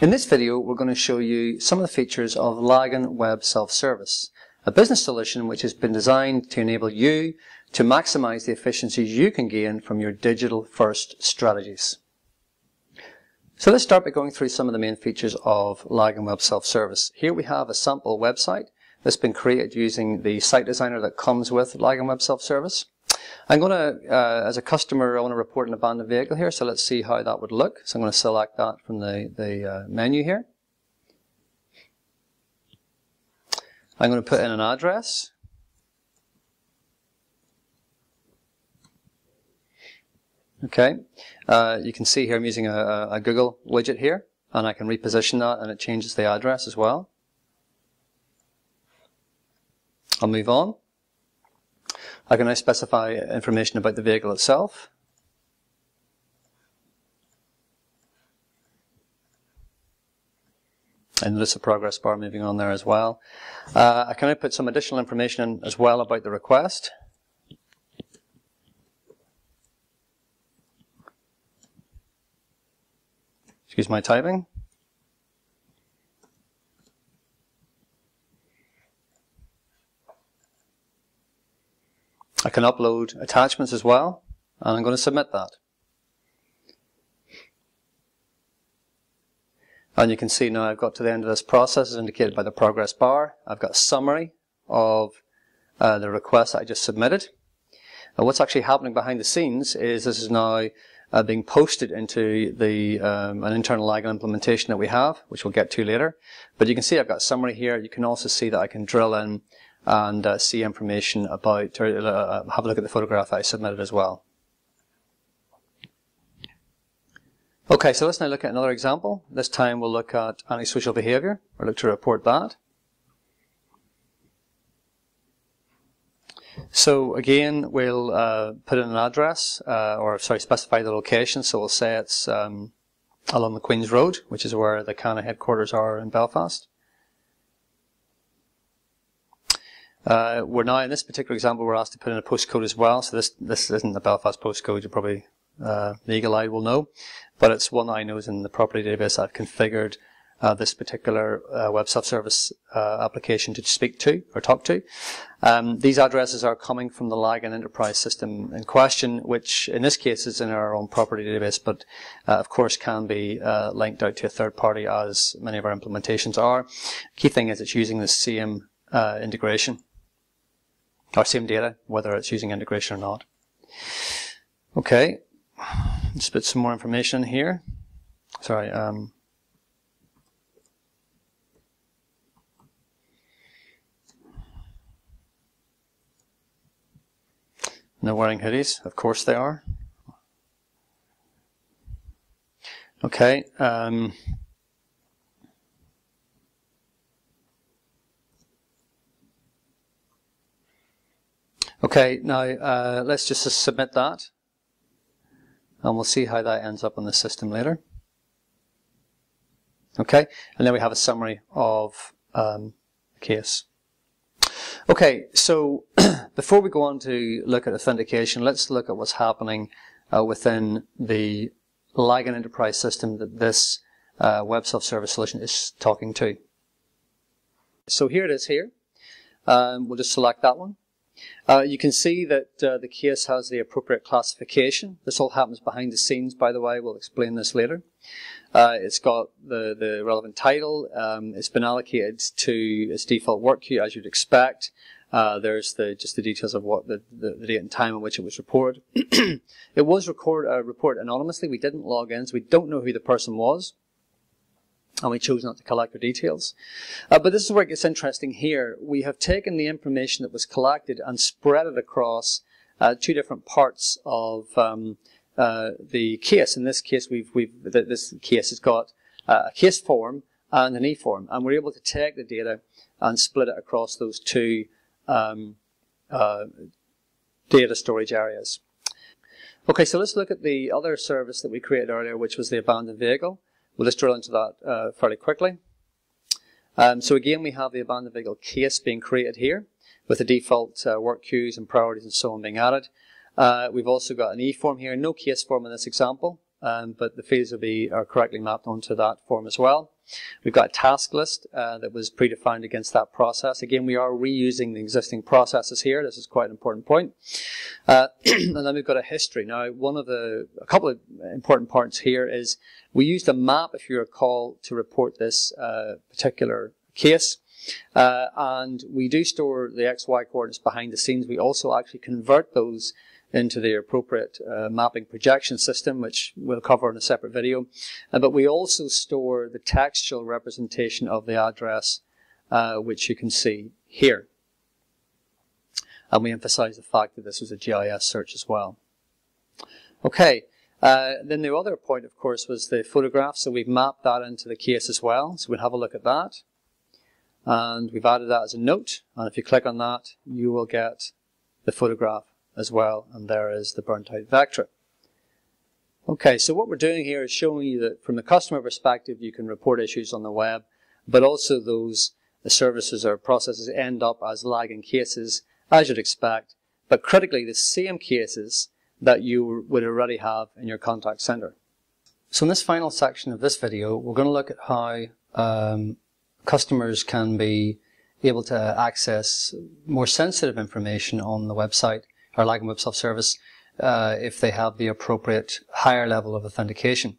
In this video, we're going to show you some of the features of LAGAN Web Self-Service, a business solution which has been designed to enable you to maximize the efficiencies you can gain from your digital-first strategies. So let's start by going through some of the main features of LAGAN Web Self-Service. Here we have a sample website that's been created using the site designer that comes with LAGAN Web Self-Service. I'm going to, as a customer, I want to report an abandoned vehicle here, so let's see how that would look. So I'm going to select that from the menu here. I'm going to put in an address. Okay, you can see here I'm using a Google widget here, and I can reposition that and it changes the address as well. I'll move on. I can now specify information about the vehicle itself. And notice a progress bar moving on there as well. I can now put some additional information in as well about the request. Excuse my typing. I can upload attachments as well, and I'm going to submit that. And you can see now I've got to the end of this process as indicated by the progress bar. I've got a summary of the request I just submitted. And what's actually happening behind the scenes is this is now being posted into the an internal LAGAN implementation that we have, which we'll get to later. But you can see I've got a summary here. You can also see that I can drill in and see information about, or have a look at the photograph that I submitted as well. Okay, so let's now look at another example. This time we'll look at antisocial behaviour, or look to report that. So again, we'll put in an address, specify the location. So we'll say it's along the Queen's Road, which is where the CANA headquarters are in Belfast. We're now, in this particular example, we're asked to put in a postcode as well. So this isn't the Belfast postcode, you probably, the eagle-eyed will know. But it's one that I know is in the property database. I've configured this particular web self-service application to speak to, or talk to. These addresses are coming from the LAGAN enterprise system in question, which in this case is in our own property database, but of course can be linked out to a third party, as many of our implementations are. Key thing is it's using the same integration, or same data, whether it's using integration or not. Okay, let's put some more information in here. Sorry, they're wearing hoodies, of course they are. Okay, okay, now let's just submit that, and we'll see how that ends up on the system later. Okay, and then we have a summary of the case. Okay, so before we go on to look at authentication, let's look at what's happening within the LAGAN enterprise system that this web self-service solution is talking to. So here it is here. We'll just select that one. You can see that the case has the appropriate classification. This all happens behind the scenes, by the way. We'll explain this later. It's got the relevant title. It's been allocated to its default work queue, as you'd expect. There's just the details of what the date and time in which it was reported. It was reported anonymously. We didn't log in, so we don't know who the person was. And we chose not to collect their details. But this is where it gets interesting here. We have taken the information that was collected and spread it across two different parts of the case. In this case, this case has got a case form and an e-form, and we're able to take the data and split it across those two data storage areas. Okay, so let's look at the other service that we created earlier, which was the abandoned vehicle. We'll just drill into that fairly quickly. So again, we have the abandoned vehicle case being created here, with the default work queues and priorities and so on being added. We've also got an e-form here, no case form in this example, but the fields are correctly mapped onto that form as well. We've got a task list that was predefined against that process. Again, we are reusing the existing processes here. This is quite an important point. And then we've got a history. Now, a couple of important parts here is we used a map, if you recall, to report this particular case. And we do store the XY coordinates behind the scenes. We also actually convert those into the appropriate mapping projection system, which we'll cover in a separate video. But we also store the textual representation of the address, which you can see here. And we emphasize the fact that this was a GIS search as well. Okay, then the other point, of course, was the photograph. So we've mapped that into the case as well. So we'll have a look at that. And we've added that as a note. And if you click on that, you will get the photograph as well, and there is the burnt out vector. Okay, so what we're doing here is showing you that from the customer perspective you can report issues on the web, but also the services or processes end up as lagging cases, as you'd expect, but critically the same cases that you would already have in your contact center. So in this final section of this video, we're going to look at how customers can be able to access more sensitive information on the website or LAGAN Web Self-Service if they have the appropriate higher level of authentication.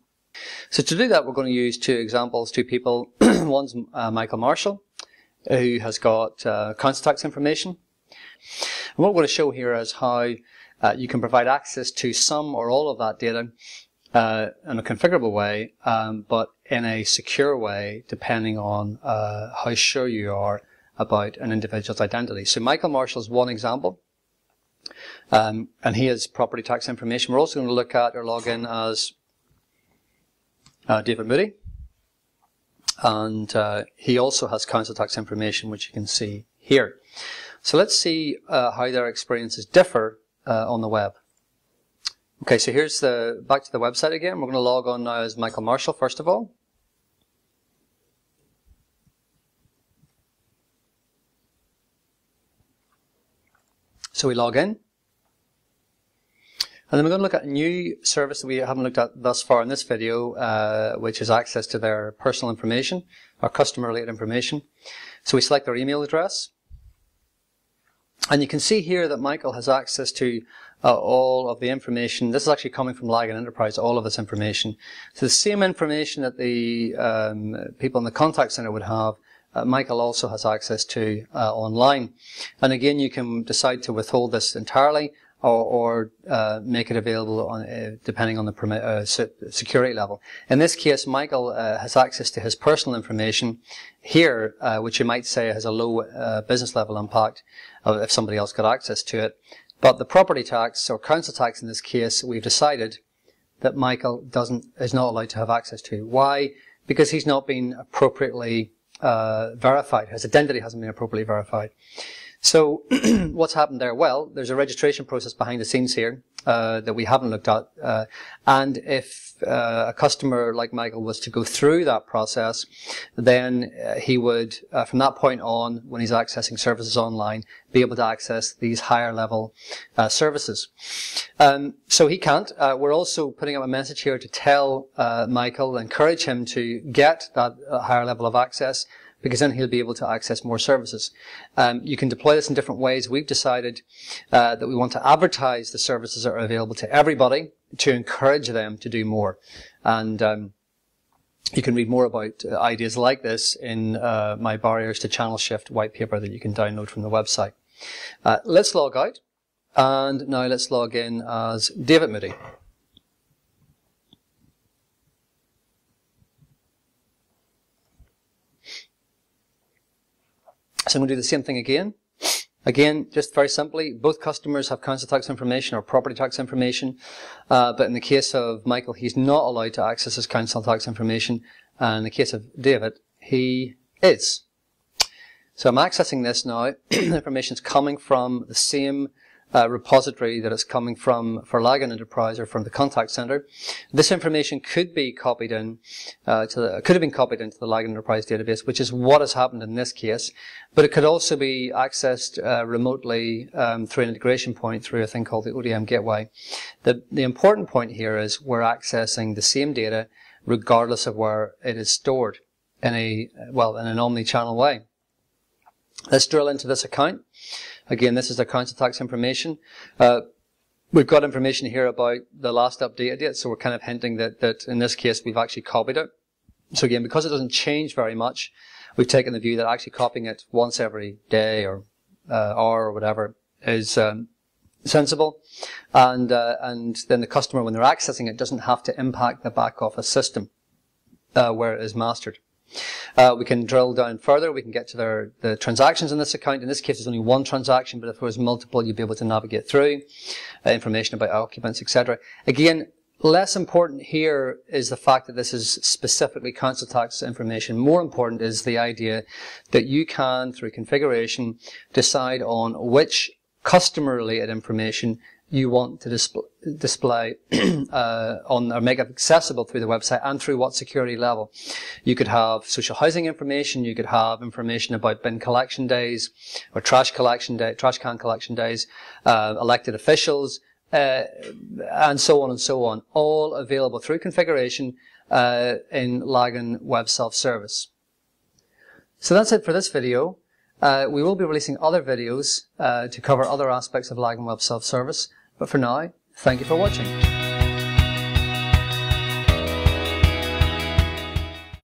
So to do that, we're going to use two examples, two people. One's Michael Marshall, who has got council tax information. And what we're going to show here is how you can provide access to some or all of that data in a configurable way, but in a secure way, depending on how sure you are about an individual's identity. So Michael Marshall is one example. And he has property tax information. We're also going to look at or log in as David Moody. And he also has council tax information, which you can see here. So let's see how their experiences differ on the web. Okay, so here's back to the website again. We're going to log on now as Michael Marshall, first of all. So we log in. And then we're going to look at a new service that we haven't looked at thus far in this video, which is access to their personal information, or customer-related information. So we select their email address. And you can see here that Michael has access to all of the information. This is actually coming from LAGAN Enterprise, all of this information. So the same information that the people in the contact center would have, Michael also has access to online. And again, you can decide to withhold this entirely or make it available on, depending on the security level. In this case, Michael has access to his personal information here, which you might say has a low business level impact if somebody else got access to it. But the property tax or council tax in this case, we've decided that Michael is not allowed to have access to. Why? Because he's not been appropriately verified. His identity hasn't been appropriately verified. So what's happened there? Well, there's a registration process behind the scenes here that we haven't looked at. And if a customer like Michael was to go through that process, then he would, from that point on, when he's accessing services online, be able to access these higher level services. So he can't. We're also putting up a message here to tell Michael, encourage him to get that higher level of access, because then he'll be able to access more services. You can deploy this in different ways. We've decided that we want to advertise the services that are available to everybody to encourage them to do more. And you can read more about ideas like this in my Barriers to Channel Shift white paper that you can download from the website. Let's log out, and now let's log in as David Moody. So I'm going to do the same thing again. Again, just very simply, both customers have council tax information or property tax information, but in the case of Michael, he's not allowed to access his council tax information, and in the case of David, he is. So I'm accessing this now. Information is coming from the same repository that it's coming from for LAGAN Enterprise or from the contact center. This information could be copied in could have been copied into the LAGAN Enterprise database, which is what has happened in this case. But it could also be accessed remotely through an integration point through a thing called the ODM gateway. The important point here is we're accessing the same data regardless of where it is stored. in an omni-channel way. Let's drill into this account. Again, this is the council tax information. We've got information here about the last updated date, so we're kind of hinting that in this case we've actually copied it. So again, because it doesn't change very much, we've taken the view that actually copying it once every day or hour or whatever is sensible, and then the customer, when they're accessing it, doesn't have to impact the back office system where it is mastered. We can drill down further. We can get to the transactions in this account. In this case, there's only one transaction, but if there was multiple, you'd be able to navigate through information about occupants, etc. Again, less important here is the fact that this is specifically council tax information. More important is the idea that you can, through configuration, decide on which customer-related information you want to display or make accessible through the website, and through what security level. You could have social housing information, you could have information about bin collection days or trash can collection days, elected officials, and so on and so on, all available through configuration in LAGAN Web Self-Service. So that's it for this video. We will be releasing other videos to cover other aspects of LAGAN Web Self-Service, but for now, thank you for watching.